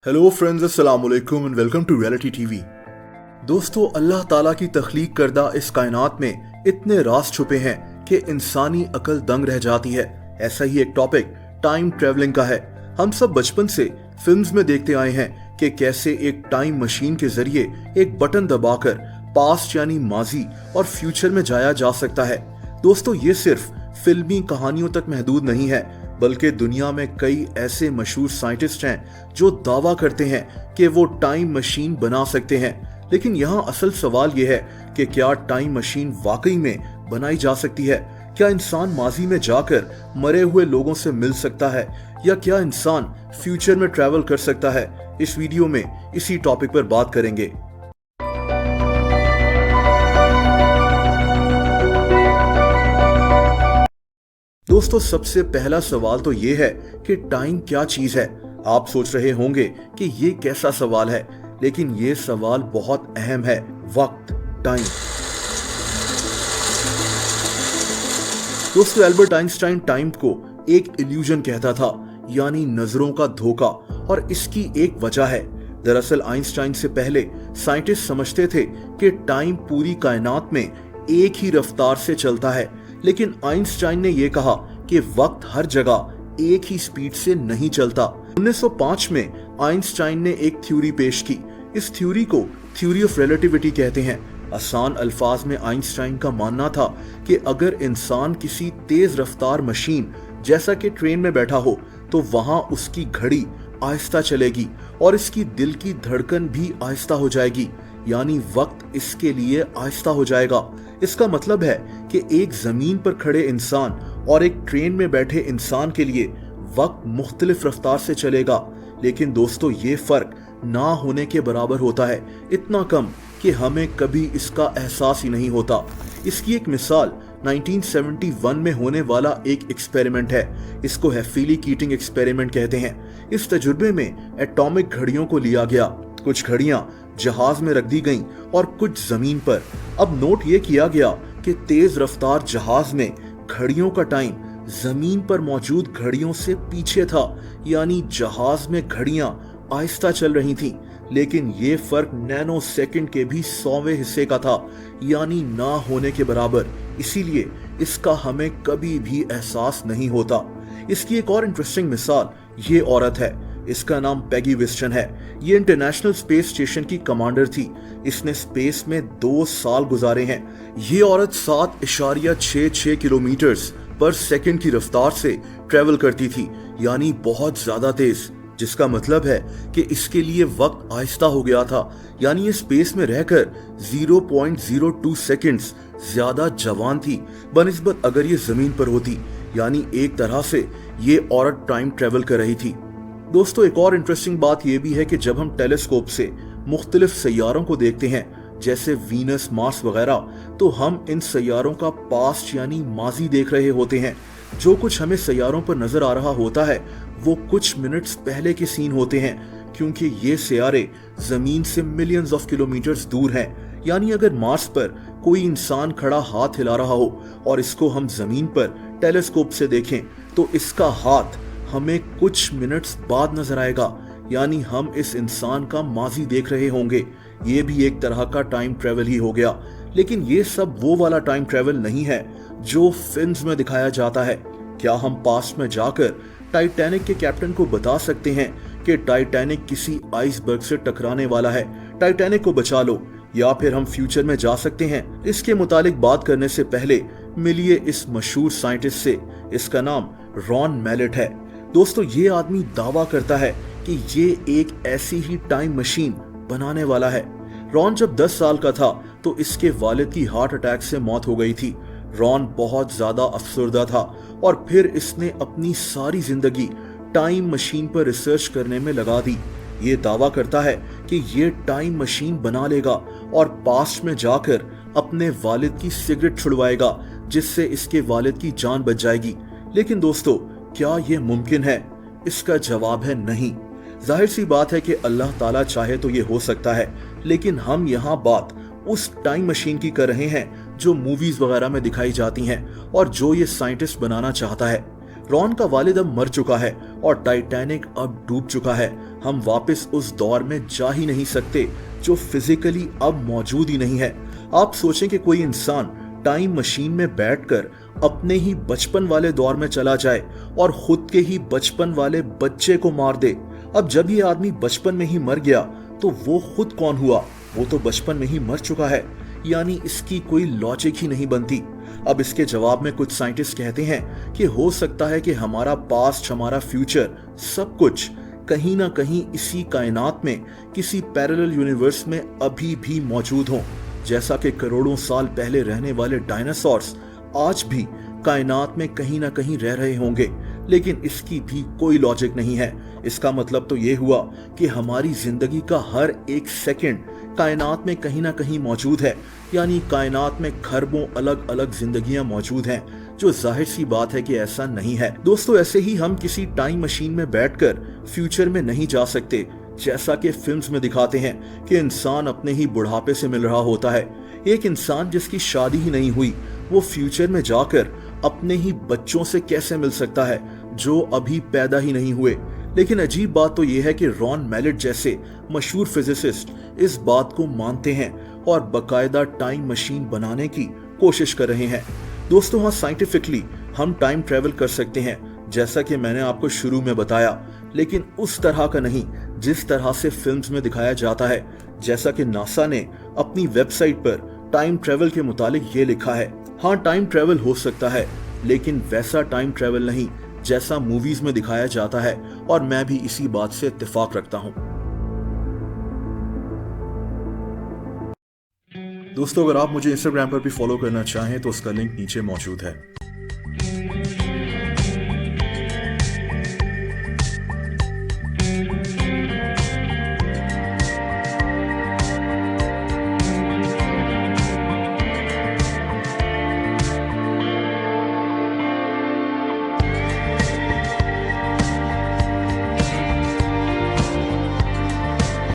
Hello friends, अस्सलाम वालेकुम and welcome to reality TV. दोस्तों, अल्लाह ताला की तख्लीक करदा इस कायनात में इतने राज छुपे हैं कि इंसानी अकल दंग रह जाती है। ऐसा ही एक टॉपिक टाइम ट्रेवलिंग का है। हम सब बचपन से फिल्म्स में देखते आए हैं कि कैसे एक टाइम मशीन के जरिए एक बटन दबाकर पास्ट यानी माजी और फ्यूचर में जाया जा सकता है। दोस्तों, ये सिर्फ फिल्मी कहानियों तक महदूद नहीं है, बल्कि दुनिया में कई ऐसे मशहूर साइंटिस्ट हैं जो दावा करते हैं कि वो टाइम मशीन बना सकते हैं। लेकिन यहाँ असल सवाल ये है कि क्या टाइम मशीन वाकई में बनाई जा सकती है? क्या इंसान माजी में जाकर मरे हुए लोगों से मिल सकता है, या क्या इंसान फ्यूचर में ट्रैवल कर सकता है? इस वीडियो में इसी टॉपिक पर बात करेंगे। दोस्तों, सबसे पहला सवाल तो ये है कि टाइम क्या चीज है। आप सोच रहे होंगे कि ये कैसा सवाल है, लेकिन ये सवाल बहुत अहम है। वक्त, टाइम। दोस्तों, एल्बर्ट आइंस्टाइन टाइम को एक इल्यूजन कहता था, यानी नजरों का धोखा, और इसकी एक वजह है। दरअसल आइंस्टाइन से पहले साइंटिस्ट समझते थे कि टाइम पूरी कायनात में एक ही रफ्तार से चलता है, लेकिन आइंस्टाइन ने यह कहा कि वक्त हर जगह एक ही स्पीड से नहीं चलता। 1905 में आइंस्टाइन ने एक थ्योरी पेश की। इस थ्योरी को थ्योरी ऑफ रिलेटिविटी कहते हैं। आसान अल्फाज में आइंस्टाइन का मानना था कि अगर इंसान किसी तेज रफ्तार मशीन जैसा कि ट्रेन में बैठा हो तो वहां उसकी घड़ी आहिस्ता चलेगी और इसकी दिल की धड़कन भी आहिस्ता हो जाएगी, यानी वक्त इसके लिए आहिस्ता हो जाएगा। इसका मतलब है कि एक जमीन पर खड़े इंसान और एक ट्रेन में बैठे इंसान के लिए वक्त मुख्तलिफ रफ्तार से चलेगा। लेकिन दोस्तों, ये फर्क ना होने के बराबर होता है, इतना कम कि हमें कभी इसका एहसास ही नहीं होता। इसकी एक मिसाल 1971 में होने वाला एक एक्सपेरिमेंट है। इसको हैफीली-कीटिंग एक्सपेरिमेंट कहते हैं। इस तजुर्बे में एटॉमिक घड़ियों को लिया गया। कुछ घड़ियां जहाज में रख दी गईं और कुछ जमीन पर। अब नोट ये किया गया कि तेज रफ्तार जहाज में घड़ियों का टाइम जमीन पर मौजूद घड़ियों से पीछे था, यानी जहाज में घड़ियां आहिस्ता चल रही थीं। लेकिन ये फर्क नैनो सेकंड के भी 100वें हिस्से का था, यानी ना होने के बराबर। इसीलिए इसका हमें कभी भी एहसास नहीं होता। इसकी एक और इंटरेस्टिंग मिसाल ये औरत है। इसका नाम पैगी विस्टन है। ये इंटरनेशनल स्पेस स्टेशन की कमांडर थी। इसने स्पेस में 2 साल गुजारे हैं। ये औरत 7.66 किलोमीटर पर सेकंड की रफ्तार से ट्रेवल करती थी, यानी बहुत ज्यादा तेज, जिसका मतलब है कि इसके लिए वक्त आहिस्ता हो गया था। यानी ये स्पेस में रहकर 0.02 सेकंड्स ज्यादा जवान थी बनिस्बत अगर ये जमीन पर होती। यानी एक तरह से ये औरत टाइम ट्रेवल कर रही थी। दोस्तों, एक और इंटरेस्टिंग बात यह भी है कि जब हम टेलीस्कोप से मुख्तलिफ सैयारों को देखते हैं, जैसे वीनस, मार्स वगैरह, तो हम इन सैयारों का पास्ट यानी माजी देख रहे होते हैं। जो कुछ हमें सैयारों पर नजर आ रहा होता है वो कुछ मिनट्स पहले के सीन होते हैं, क्योंकि ये सैयारे जमीन से मिलियंस ऑफ किलोमीटर्स दूर हैं। यानी अगर मार्स पर कोई इंसान खड़ा हाथ हिला रहा हो और इसको हम जमीन पर टेलीस्कोप से देखें तो इसका हाथ हमें कुछ मिनट्स बाद नजर आएगा, यानी हम इस इंसान का माजी देख रहे होंगे। ये भी एक तरह का टाइम ट्रेवल ही हो गया। लेकिन ये सब वो वाला टाइम ट्रेवल नहीं है जो फिल्म्स में दिखाया जाता है। क्या हम पास्ट में जाकर टाइटैनिक के कैप्टन को बता सकते हैं कि टाइटैनिक किसी आइसबर्ग से टकराने वाला है, टाइटैनिक को बचा लो? या फिर हम फ्यूचर में जा सकते हैं? इसके मुतालिक बात करने से पहले मिलिए इस मशहूर साइंटिस्ट से। इसका नाम रॉन मैलेट है। दोस्तों, ये आदमी दावा करता है कि ये एक ऐसी ही टाइम मशीन बनाने वाला है। रॉन जब 10 साल का था तो इसके वालिद की हार्ट अटैक से मौत हो गई थी। रॉन बहुत ज्यादा अफसरदा था और फिर इसने अपनी सारी जिंदगी टाइम मशीन पर रिसर्च करने में लगा दी। ये दावा करता है कि ये टाइम मशीन बना लेगा और पास्ट में जाकर अपने वालिद की सिगरेट छुड़वाएगा, जिससे इसके वालिद की जान बच जाएगी। लेकिन दोस्तों, क्या ये मुमकिन है? इसका जवाब है नहीं। जाहिर सी बात है कि अल्लाह ताला चाहे तो ये हो सकता है, लेकिन हम यहाँ बात उस टाइम मशीन की कर रहे हैं जो मूवीज वगैरह में दिखाई जाती हैं और जो ये साइंटिस्ट बनाना चाहता है। रॉन का वालिद अब मर चुका है और टाइटैनिक अब डूब चुका है। हम वापस उस दौर में जा ही नहीं सकते जो फिजिकली अब मौजूद ही नहीं है। आप सोचें कि कोई इंसान टाइम मशीन में बैठकर अपने ही बचपन वाले दौर में चला जाए और खुद के ही बचपन वाले बच्चे को मार दे। अब जब ये आदमी बचपन में ही मर गया तो वो खुद कौन हुआ? वो तो बचपन में ही मर चुका है, यानी इसकी कोई लॉजिक ही नहीं बनती। अब इसके जवाब में कुछ साइंटिस्ट कहते हैं कि हो सकता है कि हमारा पास्ट, हमारा फ्यूचर, सब कुछ कहीं ना कहीं इसी कायनात में किसी पैरेलल यूनिवर्स में अभी भी मौजूद हो। जैसा कि करोड़ों साल पहले रहने वाले डायनासोर्स आज भी कायनात में कहीं ना कहीं रह रहे होंगे, लेकिन इसकी भी कोई लॉजिक नहीं है। इसका मतलब तो ये हुआ कि हमारी जिंदगी का हर एक सेकंड कायनात में कहीं ना कहीं मौजूद है, यानी कायनात में खरबों अलग अलग जिंदगियां मौजूद हैं, जो जाहिर सी बात है कि ऐसा नहीं है। दोस्तों, ऐसे ही हम किसी टाइम मशीन में बैठकर फ्यूचर में नहीं जा सकते। जैसा कि फिल्म्स में दिखाते हैं कि इंसान अपने ही बुढ़ापे से मिल रहा होता है। एक इंसान जिसकी शादी ही नहीं हुई, वो फ्यूचर में जाकर अपने ही बच्चों से कैसे मिल सकता है जो अभी पैदा ही नहीं हुए? लेकिन अजीब बात तो यह है कि रॉन मैलेट जैसे मशहूर फिजिसिस्ट इस बात को मानते हैं और बकायदा टाइम मशीन बनाने की कोशिश कर रहे हैं। दोस्तों, हाँ, साइंटिफिकली हम टाइम ट्रेवल कर सकते हैं, जैसा कि मैंने आपको शुरू में बताया, लेकिन उस तरह का नहीं जिस तरह से फिल्म्स में दिखाया जाता है। जैसा कि नासा ने अपनी वेबसाइट पर टाइम ट्रेवल के मुतालिक ये लिखा है, हाँ, टाइम ट्रेवल हो सकता है, लेकिन वैसा टाइम ट्रेवल नहीं जैसा मूवीज में दिखाया जाता है, और मैं भी इसी बात से इत्तेफाक रखता हूं। दोस्तों, अगर आप मुझे इंस्टाग्राम पर भी फॉलो करना चाहें तो उसका लिंक नीचे मौजूद है।